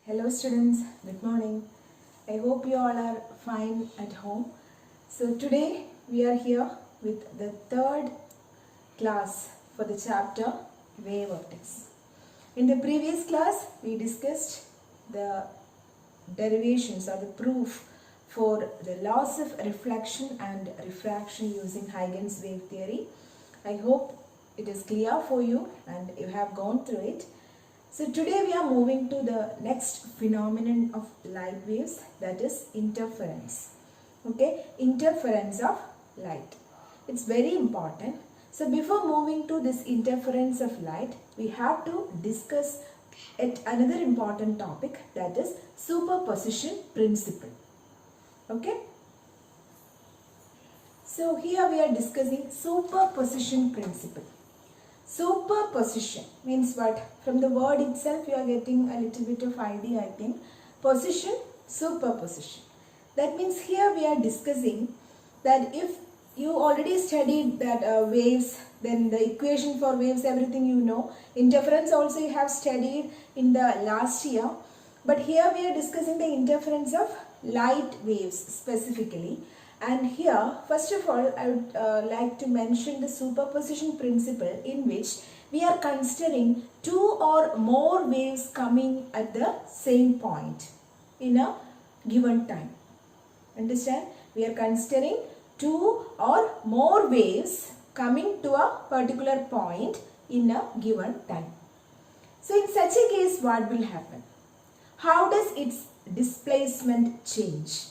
Hello students, good morning. I hope you all are fine at home. So today we are here with the third class for the chapter wave optics. In the previous class we discussed the derivations or the proof for the laws of reflection and refraction using Huygens wave theory. I hope it is clear for you and you have gone through it. So today we are moving to the next phenomenon of light waves, that is interference. Okay, interference of light. It's very important. So before moving to this interference of light, we have to discuss another important topic, that is superposition principle. Okay. So here we are discussing superposition principle. Superposition means what? From the word itself you are getting a little bit of idea, I think. Position, superposition. That means here we are discussing that if you already studied that waves, then the equation for waves, everything you know. Interference also you have studied in the last year. But here we are discussing the interference of light waves specifically. And here, first of all, I would like to mention the superposition principle, in which we are considering two or more waves coming at the same point in a given time. Understand? We are considering two or more waves coming to a particular point in a given time. So in such a case, what will happen? How does its displacement change?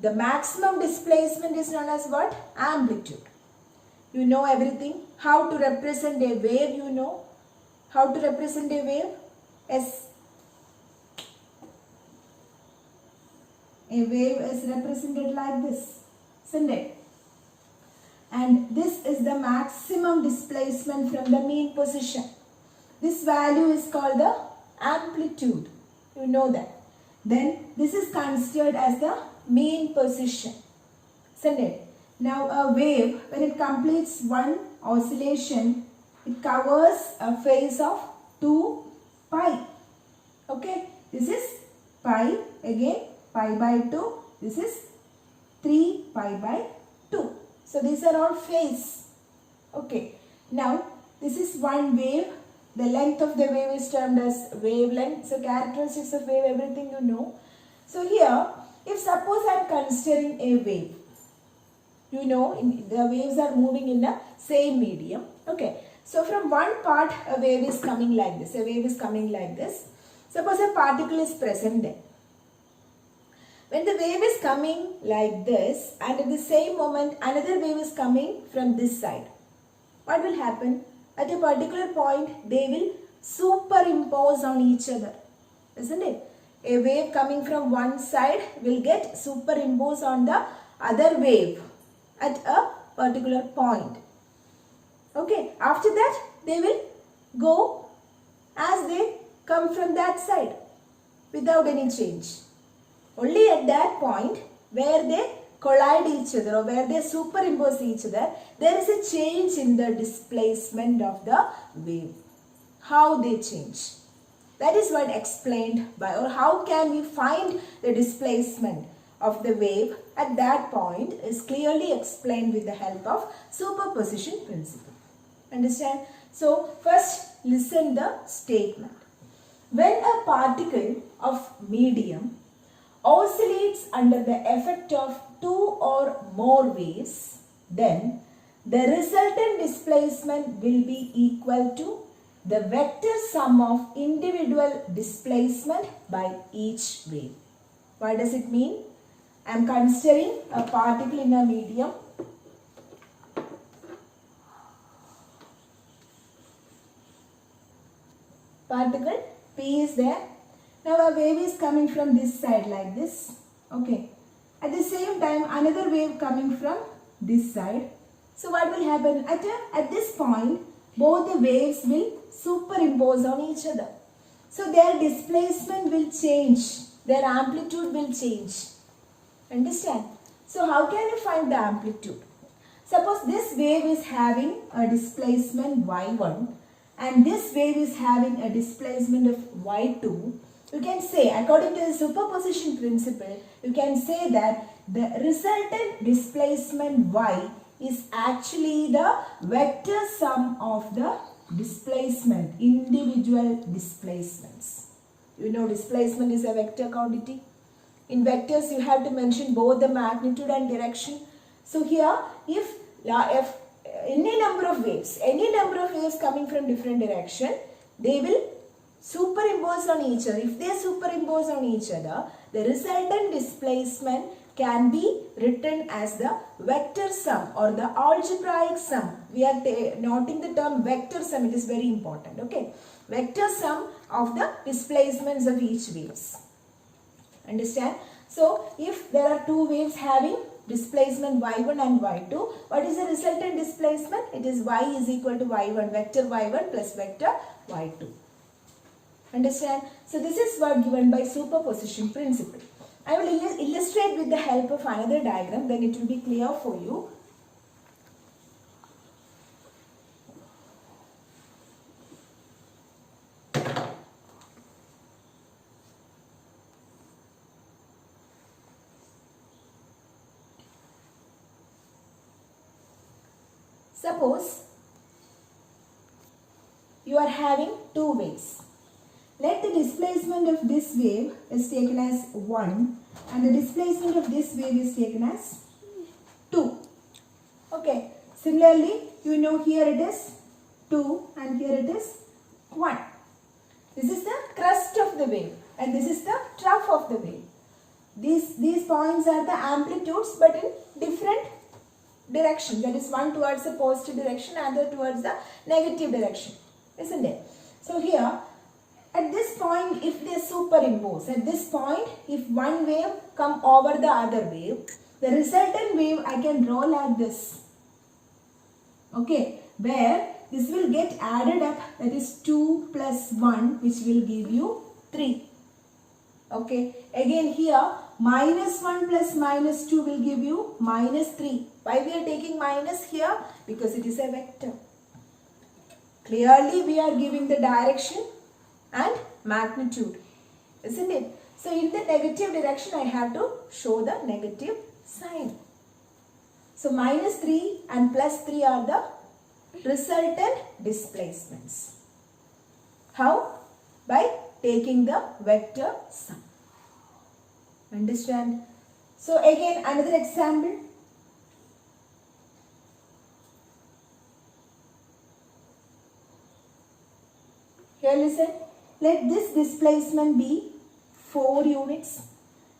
The maximum displacement is known as what? Amplitude. You know everything. How to represent a wave, you know. How to represent a wave? S. A wave is represented like this, isn't it? And this is the maximum displacement from the mean position. This value is called the amplitude. You know that. Then this is considered as the mean position, isn't it? Now a wave, when it completes one oscillation, it covers a phase of 2 pi. Okay, this is pi, again pi by 2, this is 3 pi by 2. So these are all phase. Okay, now this is one wave. The length of the wave is termed as wavelength. So characteristics of wave, everything you know. So here, if suppose I am considering a wave, you know the waves are moving in the same medium. Okay. So from one part a wave is coming like this. A wave is coming like this. Suppose a particle is present there. When the wave is coming like this, and at the same moment another wave is coming from this side, what will happen? At a particular point they will superimpose on each other, isn't it? A wave coming from one side will get superimposed on the other wave at a particular point. Okay, after that they will go as they come from that side without any change. Only at that point where they collide each other or where they superimpose each other, there is a change in the displacement of the wave. How they change? That is what explained by, or how can we find the displacement of the wave at that point is clearly explained with the help of superposition principle. Understand? So first listen the statement. When a particle of medium oscillates under the effect of two or more waves, then the resultant displacement will be equal to the vector sum of individual displacement by each wave. What does it mean? I am considering a particle in a medium. Particle P is there. Now a wave is coming from this side like this. Okay. At the same time another wave coming from this side. So what will happen? At this point both the waves will superimpose on each other. So their displacement will change. Their amplitude will change. Understand? So how can you find the amplitude? Suppose this wave is having a displacement y1 and this wave is having a displacement of y2. you can say, according to the superposition principle, you can say that the resultant displacement y is actually the vector sum of the displacement, individual displacements. You know displacement is a vector quantity. In vectors you have to mention both the magnitude and direction. So here if any number of waves coming from different direction, they will superimpose on each other. If they superimpose on each other, the resultant displacement can be written as the vector sum or the algebraic sum. We are noting the term vector sum, it is very important. Okay, vector sum of the displacements of each waves. Understand? So if there are two waves having displacement y1 and y2, what is the resultant displacement? It is y is equal to y1, vector y1 plus vector y2. Understand? So this is what given by superposition principle. I will illustrate with the help of another diagram, then it will be clear for you. Suppose you are having two waves. Let the displacement of this wave is taken as 1 and the displacement of this wave is taken as 2. Okay. Similarly, you know here it is 2 and here it is 1. This is the crest of the wave and this is the trough of the wave. These points are the amplitudes but in different direction, that is one towards the positive direction, other towards the negative direction, isn't it? So here at this point, if they superimpose, at this point if one wave come over the other wave, the resultant wave I can draw like this. Okay, where this will get added up, that is 2 plus 1, which will give you 3. Okay, again here minus 1 plus minus 2 will give you minus 3. Why we are taking minus here? Because it is a vector. Clearly we are giving the direction and magnitude, isn't it? So in the negative direction I have to show the negative sign. So minus 3 and plus 3 are the resultant displacements. How? By taking the vector sum. Understand? So again another example. Here listen. Let this displacement be 4 units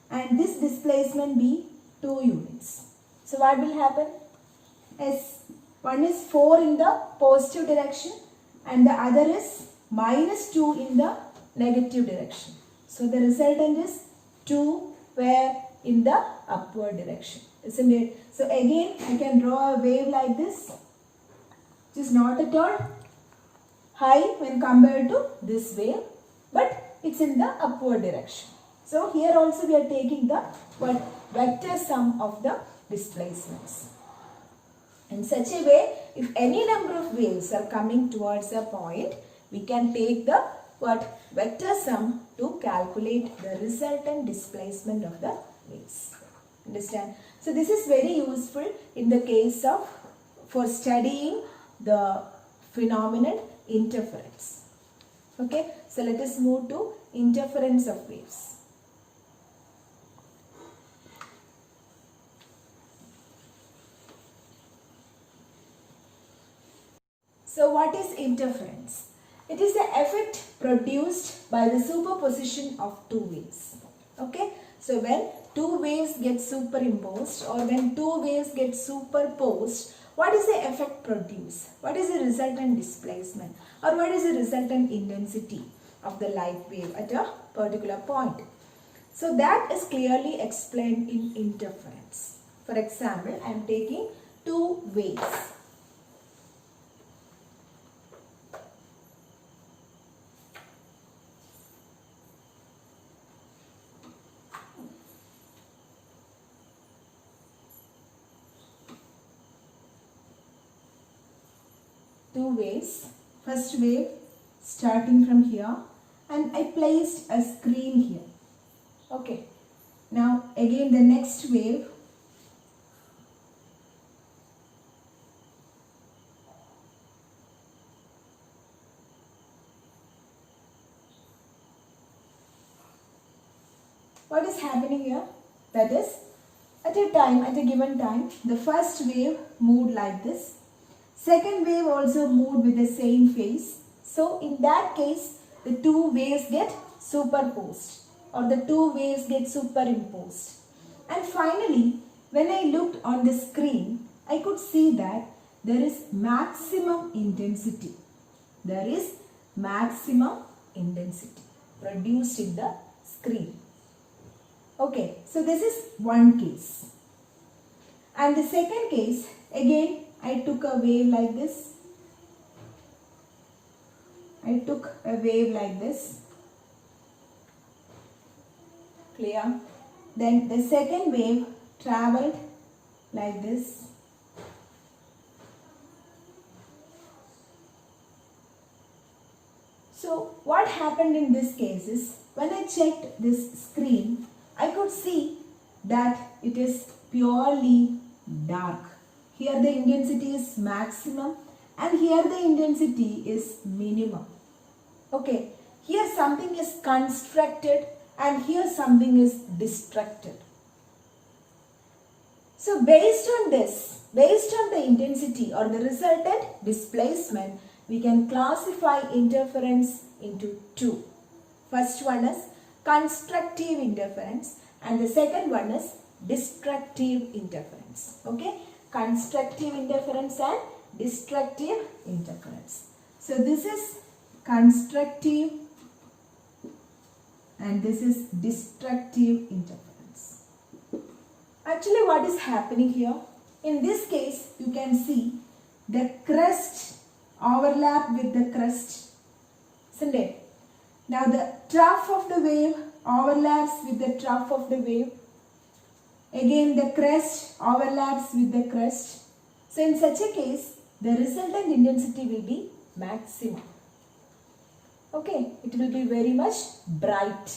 and this displacement be 2 units. So what will happen? As one is 4 in the positive direction and the other is minus 2 in the negative direction. So the resultant is 2 where in the upward direction, isn't it? So again I can draw a wave like this, which is not at all high when compared to this wave, but it's in the upward direction. So here also we are taking the vector sum of the displacements. In such a way, if any number of waves are coming towards a point, we can take the vector sum to calculate the resultant displacement of the waves. Understand? So this is very useful in the case of for studying the phenomenon interference. Okay, so let us move to interference of waves. So what is interference? It is the effect produced by the superposition of two waves. Okay, so when two waves get superimposed or when two waves get superposed, what is the effect produced? What is the resultant displacement or what is the resultant intensity of the light wave at a particular point? So that is clearly explained in interference. For example, I am taking two waves. Two waves. First wave starting from here and I placed a screen here. Okay. Now again the next wave. What is happening here? That is, at a given time, the first wave moved like this. Second wave also moved with the same phase. So in that case, the two waves get superposed, or the two waves get superimposed. And finally, when I looked on the screen, I could see that there is maximum intensity. There is maximum intensity produced in the screen. Okay, so this is one case. And the second case, again, I took a wave like this. Clear? Then the second wave traveled like this. So what happened in this case is, when I checked this screen, I could see that it is purely dark. Here the intensity is maximum and here the intensity is minimum. Okay, here something is constructed and here something is distracted. So based on this, based on the intensity or the resultant displacement, we can classify interference into two. First one is constructive interference and the second one is destructive interference. Okay, constructive interference and destructive interference. So this is constructive and this is destructive interference. Actually, what is happening here? In this case, you can see the crest overlap with the crest, isn't it? Now the trough of the wave overlaps with the trough of the wave. Again the crest overlaps with the crest. So in such a case, the resultant intensity will be maximum. Okay, it will be very much bright.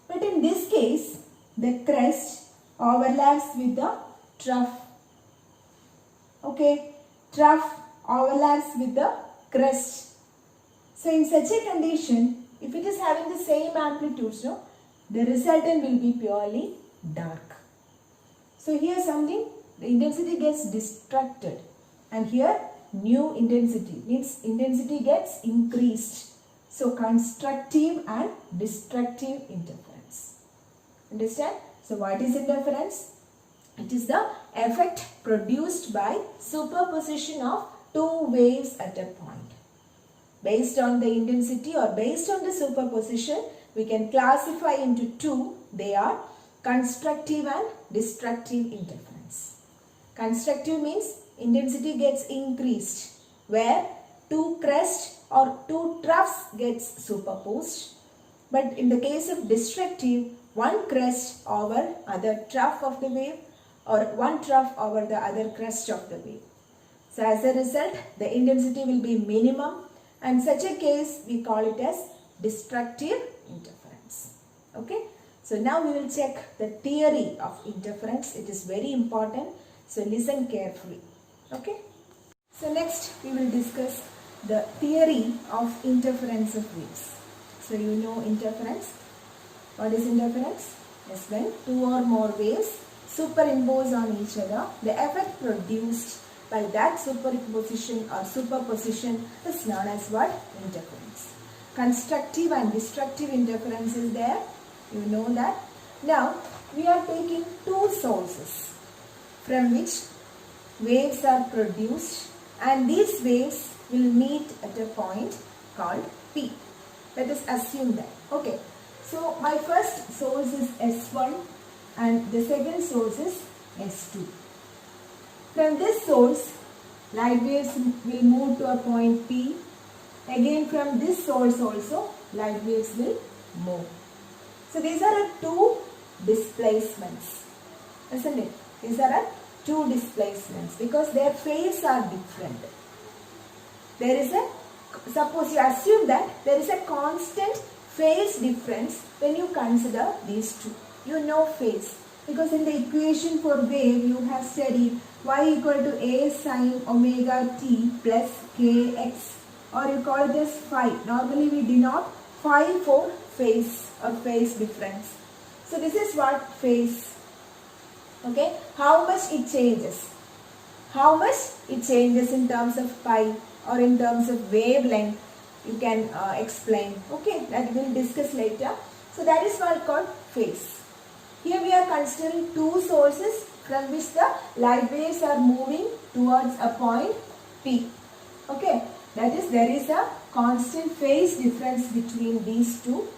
But in this case, the crest overlaps with the trough. Okay, trough overlaps with the crest. So in such a condition, if it is having the same amplitudes, no, the resultant will be purely dark. So here something, the intensity gets distracted and here new intensity, means intensity gets increased. So constructive and destructive interference. Understand? So what is interference? It is the effect produced by superposition of two waves at a point. Based on the intensity or based on the superposition, we can classify into two. They are constructive and destructive interference. Constructive means intensity gets increased where two crests or two troughs gets superposed. But in the case of destructive, one crest over other trough of the wave or one trough over the other crest of the wave. So as a result, the intensity will be minimum. And such a case, we call it as destructive interference. Okay. So now we will check the theory of interference. It is very important. So listen carefully. Okay. So next we will discuss the theory of interference of waves. So you know interference. What is interference? Yes, when two or more waves superimpose on each other, the effect produced by that superimposition or superposition is known as what? Interference. Constructive and destructive interference is there. You know that. Now, we are taking two sources from which waves are produced and these waves will meet at a point called P. Let us assume that. Okay. So, my first source is S1 and the second source is S2. From this source, light waves will move to a point P. Again from this source also, light waves will move. So these are two displacements, isn't it? These are two displacements because their phases are different. There is a suppose you assume that there is a constant phase difference when you consider these two. You know phase because in the equation for wave you have studied y equal to a sine omega t plus kx, or you call it as phi. Normally we denote phi for phase or phase difference. So this is what phase. Okay, how much it changes? How much it changes in terms of pi or in terms of wavelength, you can explain. Okay, that we will discuss later. So that is what called phase. Here we are considering two sources from which the light waves are moving towards a point P. Okay, that is, there is a constant phase difference between these two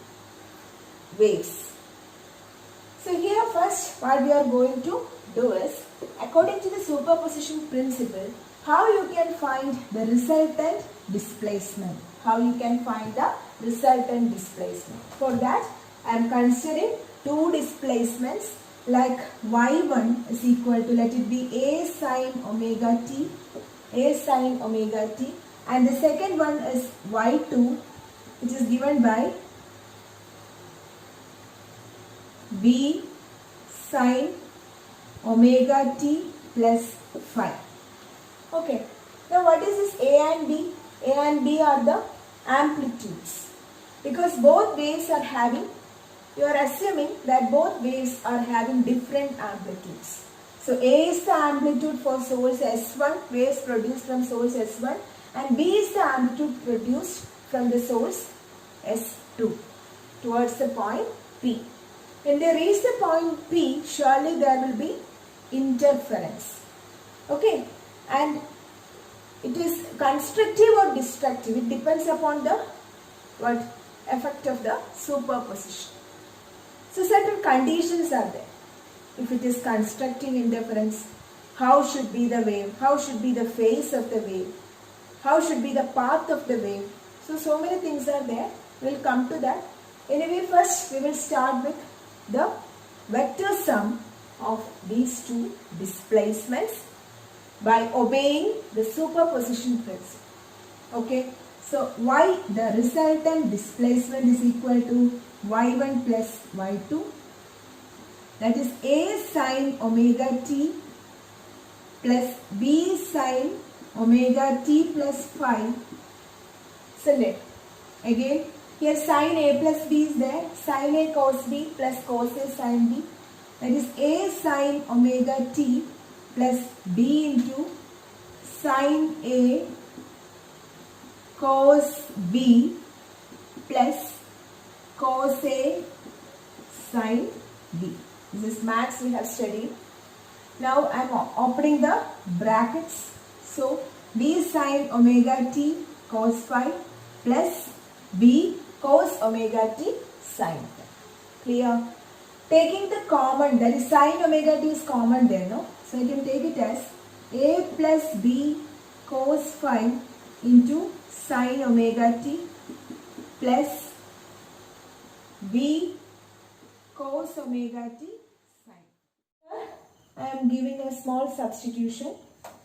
waves. So here first what we are going to do is, according to the superposition principle, how you can find the resultant displacement. How you can find the resultant displacement. For that I am considering two displacements, like y1 is equal to, let it be a sine omega t, and the second one is y2, which is given by b sine omega t plus phi. Okay, now what is this a and b? A and b are the amplitudes, because both waves are having, you are assuming that both waves are having different amplitudes. So A is the amplitude for source S1, waves produced from source S1, and B is the amplitude produced from the source S2 towards the point P. When they reach the point P, surely there will be interference. Okay, and it is constructive or destructive. It depends upon the effect of the superposition. So certain conditions are there. If it is constructive interference, how should be the wave? How should be the phase of the wave? How should be the path of the wave? So many things are there. We will come to that. Anyway, first we will start with the vector sum of these two displacements by obeying the superposition principle. Okay, so the resultant displacement is equal to y1 plus y2, that is a sine omega t plus b sine omega t plus phi. Select again, here sine a plus b is there, sine a cos b plus cos a sine b, that is a sine omega t plus b into sine a cos b plus cos a sine b. This is maths we have studied. Now I am opening the brackets. So b sine omega t cos phi plus b cos omega t sine phi. Clear? Taking the common, that is sine omega t is common there, no? So I can take it as a plus b cos phi into sine omega t plus b cos omega t sine. I am giving a small substitution,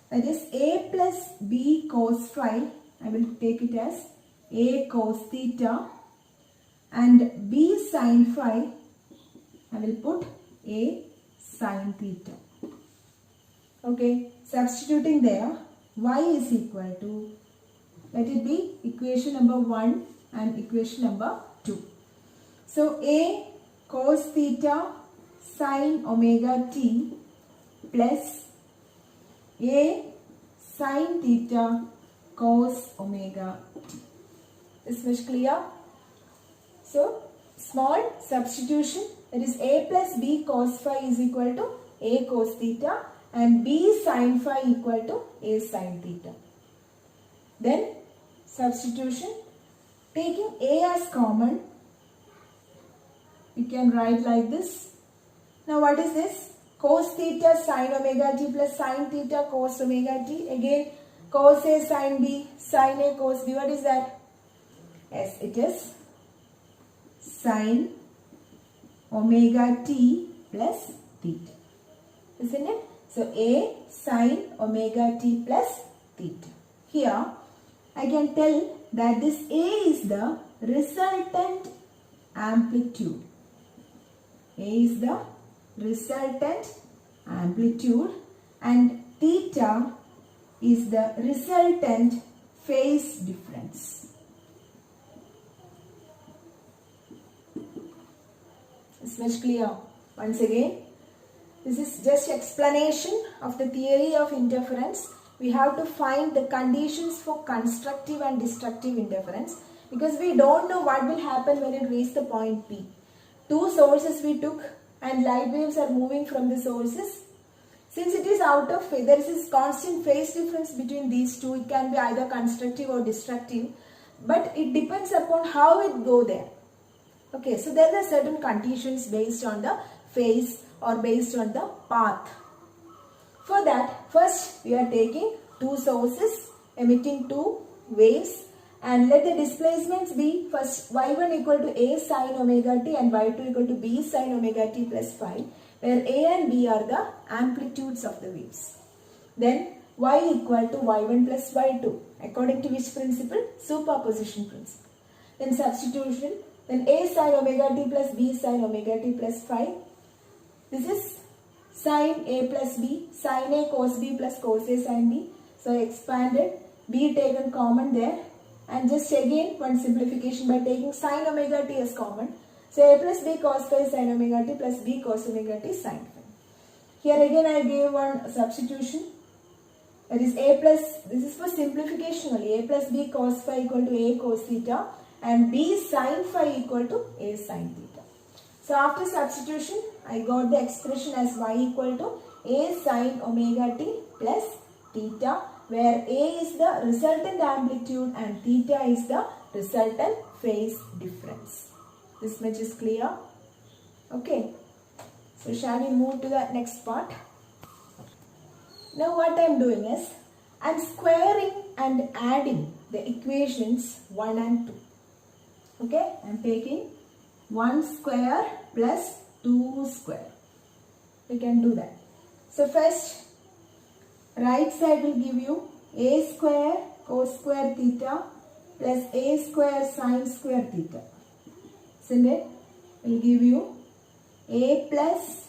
that is a plus b cos phi, I will take it as a cos theta, and b sine phi, I will put a sine theta. Okay, substituting there, y is equal to, let it be equation number 1 and equation number 2. So a cos theta sine omega t plus a sine theta cos omega t. Is much clear? So small substitution, that is a plus b cos phi is equal to a cos theta and b sine phi equal to a sine theta. Then substitution, taking a as common, we can write like this. Now what is this? Cos theta sine omega t plus sine theta cos omega t. Again cos a sine b, sine a cos b. What is that? Yes, it is sine omega t plus theta. Isn't it? So a sine omega t plus theta. Here I can tell that this A is the resultant amplitude. A is the resultant amplitude and theta is the resultant phase difference. It's much clear. Once again, this is just explanation of the theory of interference. We have to find the conditions for constructive and destructive interference because we don't know what will happen when it reaches the point P. Two sources we took and light waves are moving from the sources. Since it is out of phase, there is this constant phase difference between these two. It can be either constructive or destructive, but it depends upon how it go there. Okay, so there are certain conditions based on the phase or based on the path. For that, first we are taking two sources emitting two waves and let the displacements be first y1 equal to a sin omega t and y2 equal to b sin omega t plus phi, where a and b are the amplitudes of the waves. Then y equal to y1 plus y2 according to which principle? Superposition principle. Then substitution. Then a sin omega t plus b sin omega t plus phi. This is sin a plus b, sin a cos b plus cos a sin b. So expanded, b taken common there, and just again one simplification by taking sin omega t as common. So a plus b cos phi sin omega t plus b cos omega t sin phi. Here again I gave one substitution. That is a plus, this is for simplification only, a plus b cos phi equal to a cos theta and b sin phi equal to a sin theta. So after substitution, I got the expression as y equal to a sin omega t plus theta, where a is the resultant amplitude and theta is the resultant phase difference. This much is clear? Okay. So shall we move to the next part? Now what I am doing is, I am squaring and adding the equations 1 and 2. Okay, I am taking 1 square plus 2 square. We can do that. So first, right side will give you a square cos square theta plus a square sin square theta. Isn't it? Will give you a plus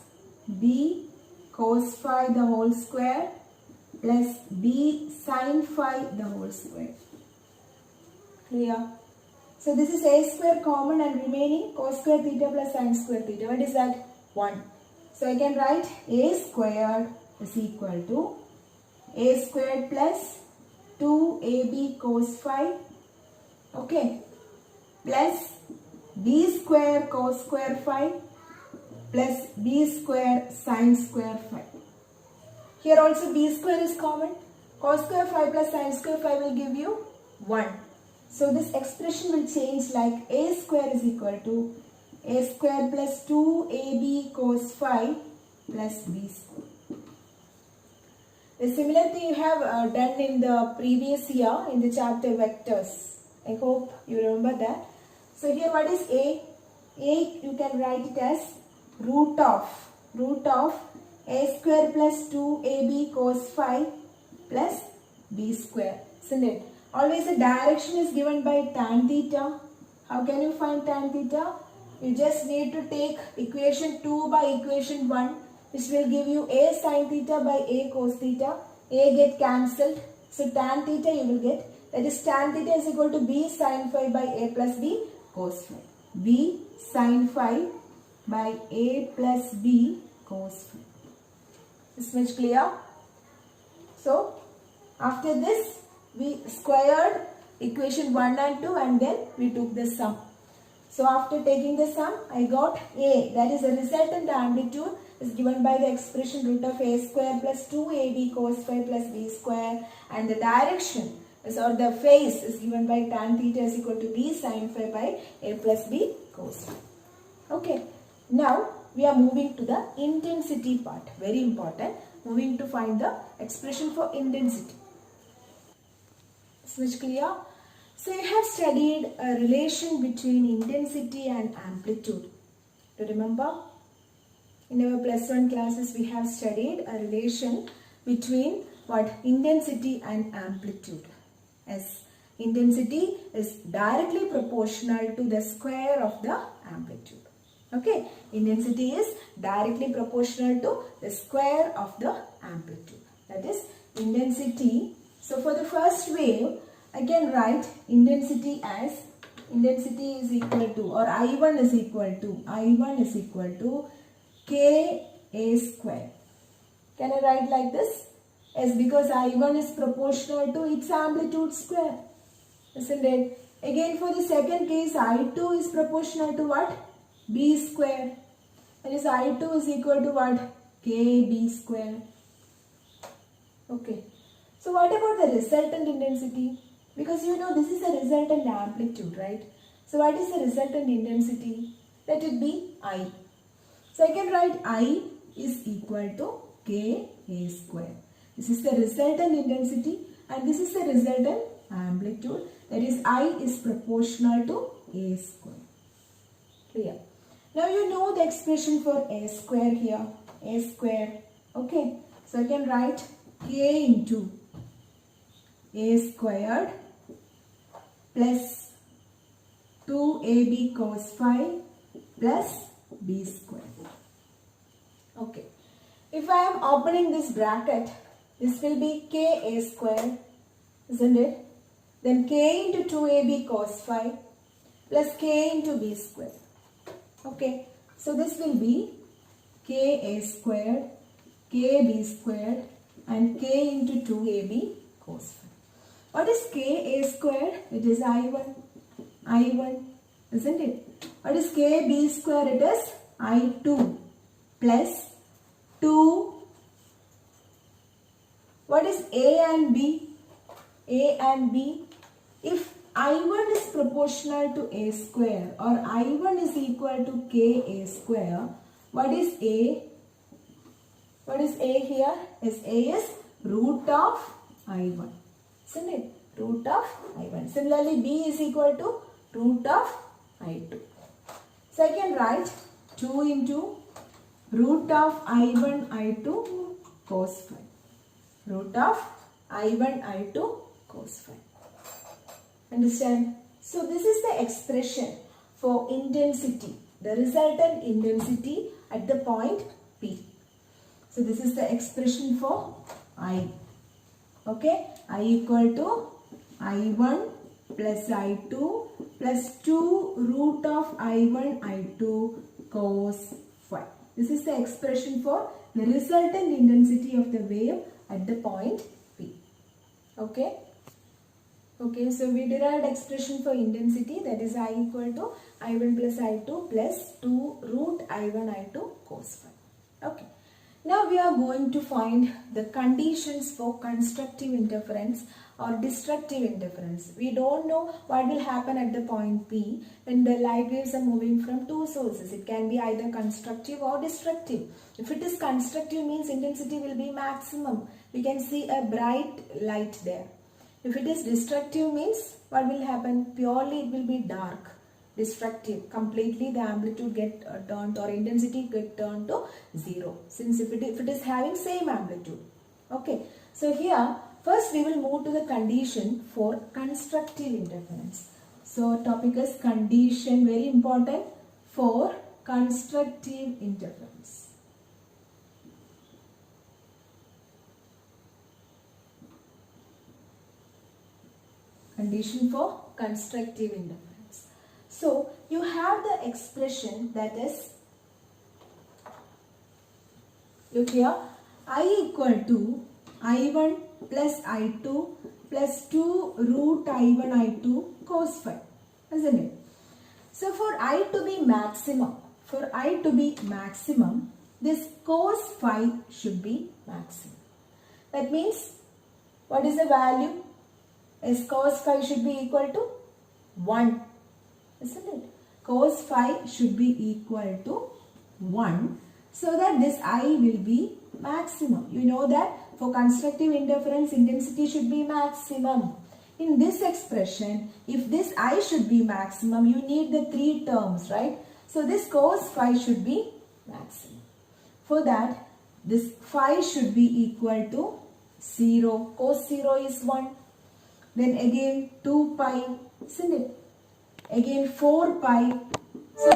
b cos phi the whole square plus b sin phi the whole square. Clear? So this is a square common and remaining cos square theta plus sin square theta. What is that? 1. So I can write a squared is equal to a squared plus 2ab cos phi, okay, plus b square cos square phi plus b square sin square phi. Here also b square is common. Cos square phi plus sin square phi will give you 1. So this expression will change like a square is equal to a square plus 2ab cos phi plus b square. The similar thing you have done in the previous year in the chapter vectors. I hope you remember that. So here what is a? A you can write it as root of a square plus 2ab cos phi plus b square. Isn't it? Always the direction is given by tan theta. How can you find tan theta? You just need to take equation 2 by equation 1, which will give you a sin theta by a cos theta. A get cancelled. So tan theta you will get. That is tan theta is equal to b sin phi by a plus b cos phi. B sin phi by a plus b cos phi. Is much clear? So after this we squared equation 1 and 2 and then we took the sum. So after taking the sum, I got a, that is the resultant amplitude is given by the expression root of a square plus 2ab cos phi plus b square, and the direction or the phase is given by tan theta is equal to b sin phi by a plus b cos phi. Okay, now we are moving to the intensity part, very important, moving to find the expression for intensity. Is much clear? So you have studied a relation between intensity and amplitude. Do you remember? In our plus 1 classes we have studied a relation between what? Intensity and amplitude. Yes. Intensity is directly proportional to the square of the amplitude. Okay, intensity is directly proportional to the square of the amplitude. That is intensity. So for the first wave, I can write intensity as intensity is equal to, or I1 is equal to Ka square. Can I write like this? Yes, because I1 is proportional to its amplitude square. Isn't it? Again for the second case, I2 is proportional to what? B square. That is I2 is equal to what? Kb square. Okay. So what about the resultant intensity? Because you know this is the resultant amplitude, right? So what is the resultant intensity? Let it be I. So I can write I is equal to Ka square. This is the resultant intensity and this is the resultant amplitude. That is I is proportional to A square. Clear? Now you know the expression for A square here. A square. Okay. So I can write K into A squared plus 2ab cos phi plus b square. Okay. If I am opening this bracket, this will be Ka square, isn't it? Then K into 2ab cos phi plus K into b square. Okay. So this will be Ka squared, Kb squared and K into 2ab cos phi. What is Ka squared? It is I1, isn't it? What is Kb square? It is I2 plus 2. What is A and B? A and B. If I1 is proportional to A square or I1 is equal to Ka square, what is A? What is A here? Yes, A is root of I1. Isn't it? Root of I1. Similarly, B is equal to root of I2. So I can write 2 into root of I1 I2 cos phi. Root of I1 I2 cos phi. Understand? So this is the expression for intensity, the resultant intensity at the point P. So this is the expression for I. Okay, I equal to I1 plus I2 plus 2 root of I1 I2 cos phi. This is the expression for the resultant intensity of the wave at the point P. Okay. Okay, so we derived expression for intensity, that is I equal to I1 plus I2 plus 2 root I1 I2 cos phi. Okay. Now we are going to find the conditions for constructive interference or destructive interference. We don't know what will happen at the point P when the light waves are moving from two sources. It can be either constructive or destructive. If it is constructive, means intensity will be maximum. We can see a bright light there. If it is destructive, means what will happen? Purely it will be dark. Destructive, completely the amplitude get turned or intensity get turned to 0, since if it is having same amplitude. Okay, so here first we will move to the condition for constructive interference. So topic is condition, very important for constructive interference. Condition for constructive interference. So you have the expression, that is, look here, I equal to I1 plus I2 plus 2 root I1 I2 cos phi, isn't it? So for I to be maximum, this cos phi should be maximum. That means, what is the value? Is cos phi should be equal to 1. Isn't it? Cos phi should be equal to 1, so that this I will be maximum. You know that for constructive interference, intensity should be maximum. In this expression, if this I should be maximum, you need the 3 terms, right? So this cos phi should be maximum. For that, this phi should be equal to 0. Cos 0 is 1. then again 2 pi, isn't it? Again 4 pi. So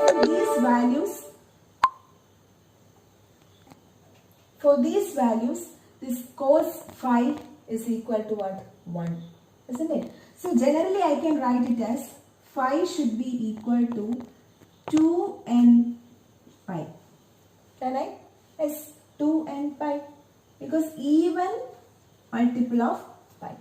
for these values, this cos phi is equal to what? 1, isn't it? So generally I can write it as phi should be equal to 2n pi. Can I? Yes, 2n pi, because even multiple of pi.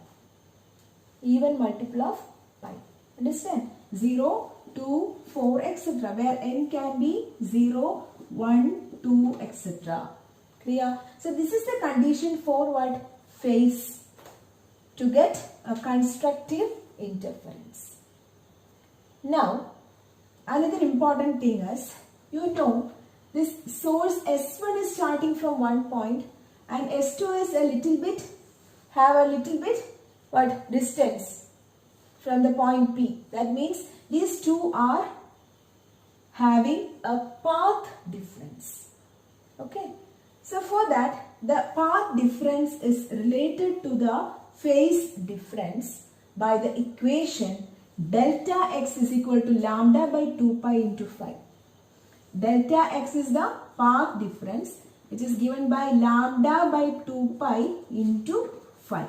Even multiple of pi. Understand? 0, 2, 4, etc. Where n can be 0, 1, 2, etc. Clear? So this is the condition for what? Phase. To get a constructive interference. Now, another important thing is, you know, this source S1 is starting from one point and S2 is have a little bit what? Distance from the point P. That means these two are having a path difference. Okay. So for that, the path difference is related to the phase difference by the equation delta x is equal to lambda by 2 pi into phi. Delta x is the path difference, which is given by lambda by 2 pi into phi.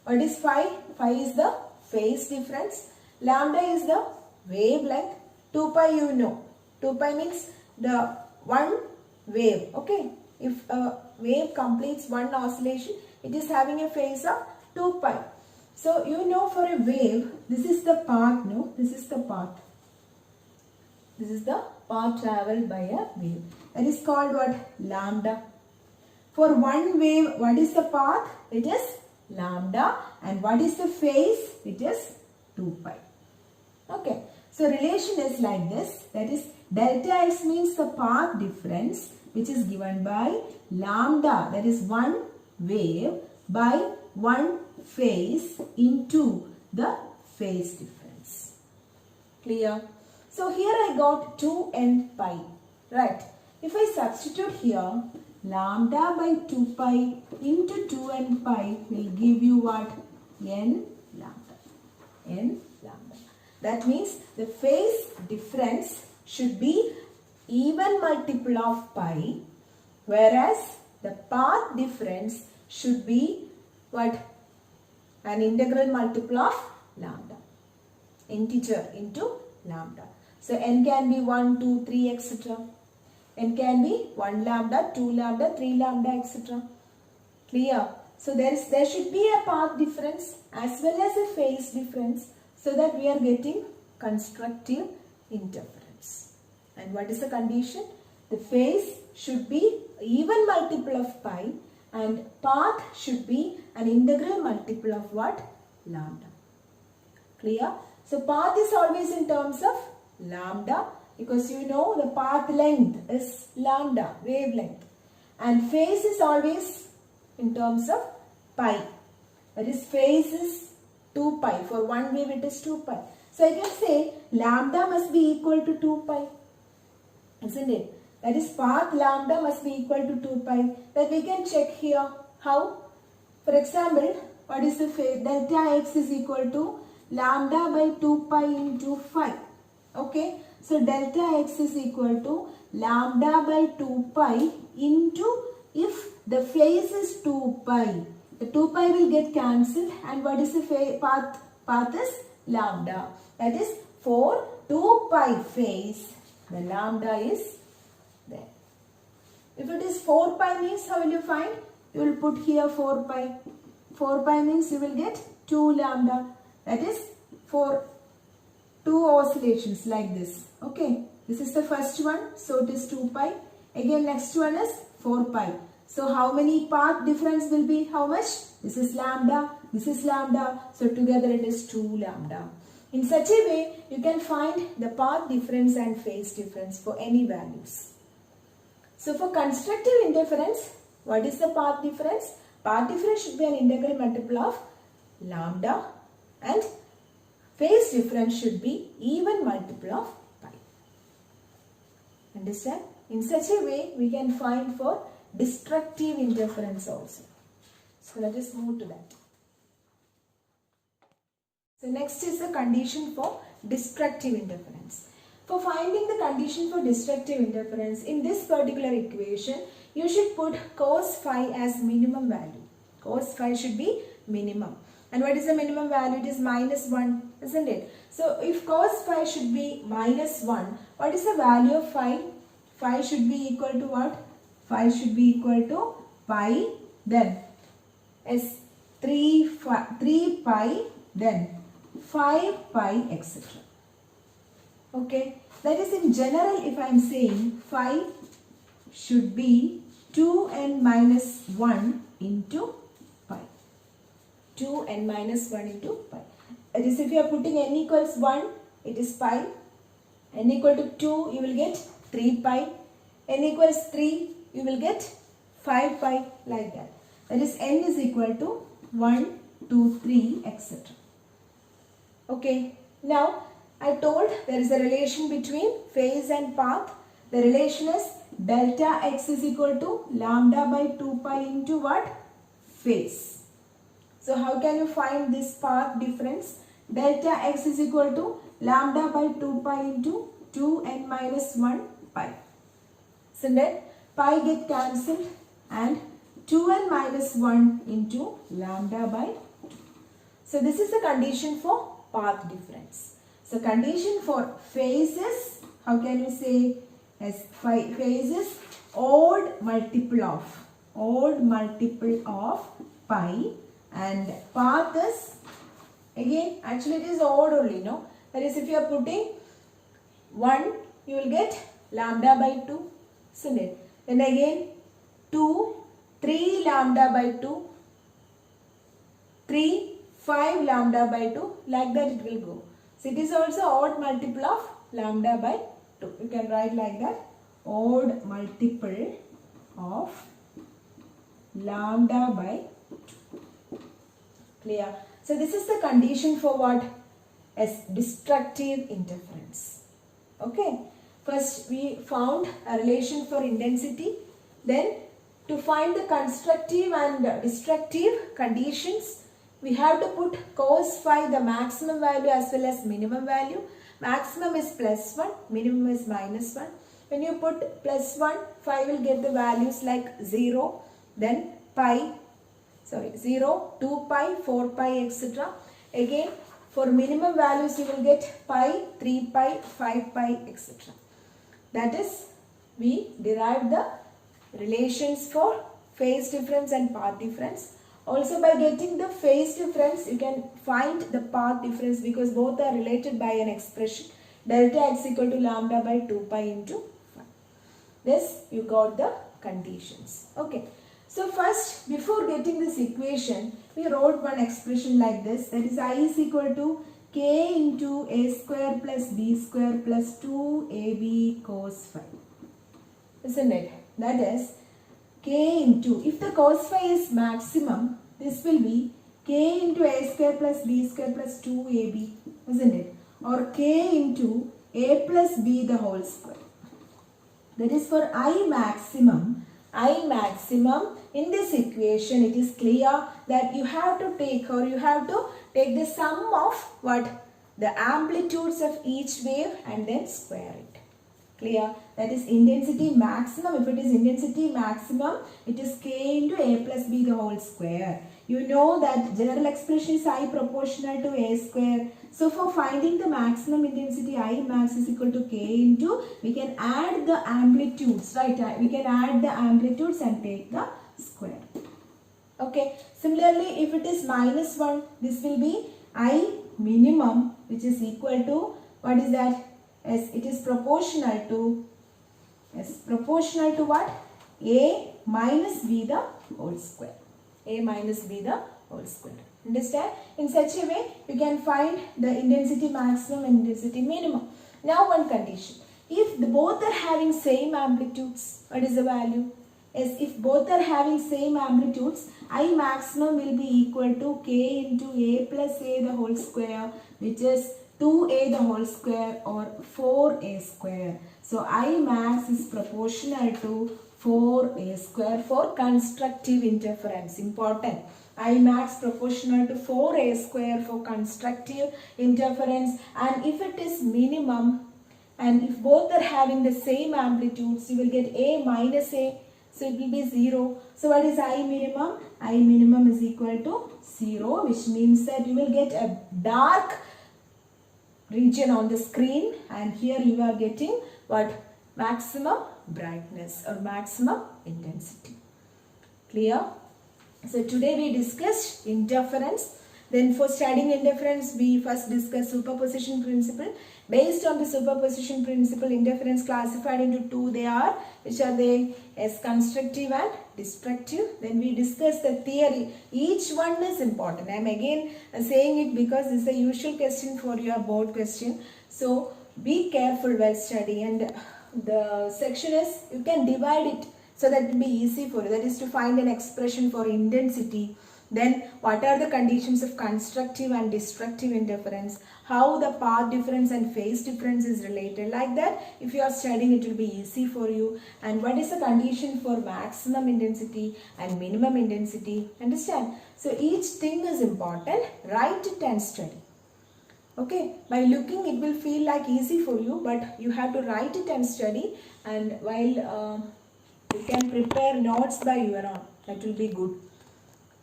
What is phi? Phi is the phase difference. Lambda is the wavelength. 2 pi you know. 2 pi means the one wave. Okay. If a wave completes one oscillation, it is having a phase of 2 pi. So you know, for a wave, this is the path, no? This is the path. This is the path traveled by a wave. That is called what? Lambda. For one wave, what is the path? It is lambda. And what is the phase? It is 2 pi. Okay. So relation is like this. That is, delta x means the path difference, which is given by lambda, that is one wave, by one phase into the phase difference. Clear? So here I got 2n pi, right? If I substitute here, lambda by 2 pi into 2n pi will give you what? N lambda. N lambda. That means the phase difference should be even multiple of pi, whereas the path difference should be what? An integral multiple of lambda. Integer into lambda. So n can be 1, 2, 3, etc. N can be 1 lambda, 2 lambda, 3 lambda, etc. Clear? So there should be a path difference as well as a phase difference, so that we are getting constructive interference. And what is the condition? The phase should be even multiple of pi and path should be an integral multiple of what? Lambda. Clear? So path is always in terms of lambda, because you know the path length is lambda, wavelength. And phase is always in terms of pi. That is, phase is 2 pi. For one wave it is 2 pi. So I can say lambda must be equal to 2 pi. Isn't it? That is, path lambda must be equal to 2 pi. That we can check here. How? For example, what is the phase? Delta x is equal to lambda by 2 pi into phi. Okay. So delta x is equal to lambda by 2 pi into, if the phase is 2 pi, the 2 pi will get cancelled, and what is the path? Path is lambda. That is, for 2 pi phase, the lambda is there. If it is 4 pi means, how will you find? You will put here 4 pi. 4 pi means you will get 2 lambda. That is for 2 oscillations like this. Okay. This is the first one. So it is 2 pi. Again, next one is 4 pi. So how many path difference will be? How much? This is lambda. This is lambda. So together it is 2 lambda. In such a way, you can find the path difference and phase difference for any values. So for constructive interference, what is the path difference? Path difference should be an integral multiple of lambda, and phase difference should be even multiple of pi. Understand? In such a way, we can find for destructive interference also. So let us move to that. So next is the condition for destructive interference. For finding the condition for destructive interference, in this particular equation, you should put cos phi as minimum value. Cos phi should be minimum. And what is the minimum value? It is -1, isn't it? So if cos phi should be -1, what is the value of phi? Phi should be equal to what? Phi should be equal to pi, then is 3 pi, then 5 pi, etc. Okay, that is in general, if I am saying phi should be 2n minus 1 into pi. 2n minus 1 into pi. That is, if you are putting n equals 1, it is pi. N equal to 2, you will get 3 pi. N equals 3, you will get 5 pi, like that. That is, n is equal to 1, 2, 3, etc. Okay, now I told there is a relation between phase and path. The relation is delta x is equal to lambda by 2 pi into what? Phase. So how can you find this path difference? Delta x is equal to lambda by 2 pi into 2n minus 1 pi. So then pi get cancelled and 2n minus 1 into lambda by 2. So this is the condition for path difference. So condition for phases, how can you say? As phases odd multiple of pi, and path is, again, actually it is odd only, no? That is, if you are putting 1, you will get lambda by 2, isn't it? Then again 2, 3 lambda by 2, 3, 5 lambda by 2, like that it will go. So it is also odd multiple of lambda by 2. You can write like that, odd multiple of lambda by 2. Clear? So this is the condition for what? As destructive interference. Okay. First we found a relation for intensity. Then to find the constructive and destructive conditions, we have to put cos phi, the maximum value as well as minimum value. Maximum is +1, minimum is -1. When you put +1, phi will get the values like 0, then pi, 0, 2 pi, 4 pi, etc. Again, for minimum values you will get pi, 3 pi, 5 pi, etc. That is, we derived the relations for phase difference and path difference. Also, by getting the phase difference, you can find the path difference because both are related by an expression delta x equal to lambda by 2 pi into 5. This you got the conditions. Okay. So first, before getting this equation, we wrote one expression like this. That is, I is equal to k into a square plus b square plus 2ab cos phi. Isn't it? That is, k into, if the cos phi is maximum, this will be k into a square plus b square plus 2ab, isn't it? Or k into a plus b the whole square. That is, for I maximum, in this equation, it is clear that you have to take the sum of what? The amplitudes of each wave and then square it. Clear? That is intensity maximum. If it is intensity maximum, it is k into a plus b the whole square. You know that general expression is I proportional to a square. So for finding the maximum intensity, I max is equal to k into, we can add the amplitudes, right? We can add the amplitudes and take the square. Okay. Similarly, if it is -1, this will be I minimum, which is equal to, what is that? As it is proportional to what? A minus b the whole square. A minus b the whole square. Understand? In such a way, you can find the intensity maximum and intensity minimum. Now one condition. If both are having same amplitudes, what is the value? As if both are having same amplitudes, I maximum will be equal to k into a plus a the whole square, which is 2a the whole square or 4a square. So I max is proportional to 4a square for constructive interference. Important. I max proportional to 4a square for constructive interference, and if it is minimum and if both are having the same amplitudes, you will get a minus a, so it will be 0. So what is I minimum? I minimum is equal to 0, which means that you will get a dark region on the screen, and here you are getting what? Maximum brightness or maximum intensity. Clear? So today we discussed interference. Then for studying interference, we first discussed superposition principle. Based on the superposition principle, interference classified into two they are. Which are they? As constructive and destructive. Then we discussed the theory. Each one is important. I am again saying it because this is a usual question for your board question. So be careful while studying, and the section is, you can divide it so that it will be easy for you. That is to find an expression for intensity. Then what are the conditions of constructive and destructive interference? How the path difference and phase difference is related. Like that, if you are studying, it will be easy for you. And what is the condition for maximum intensity and minimum intensity? Understand? So each thing is important. Write it and study. Okay, by looking it will feel like easy for you, but you have to write it and study. And while you can prepare notes by your own, that will be good.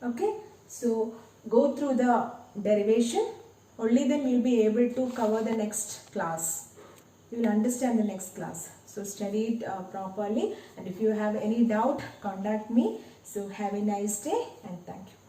Okay, so go through the derivation, only then you will be able to cover the next class. You will understand the next class. So study it properly, and if you have any doubt, contact me. So have a nice day and thank you.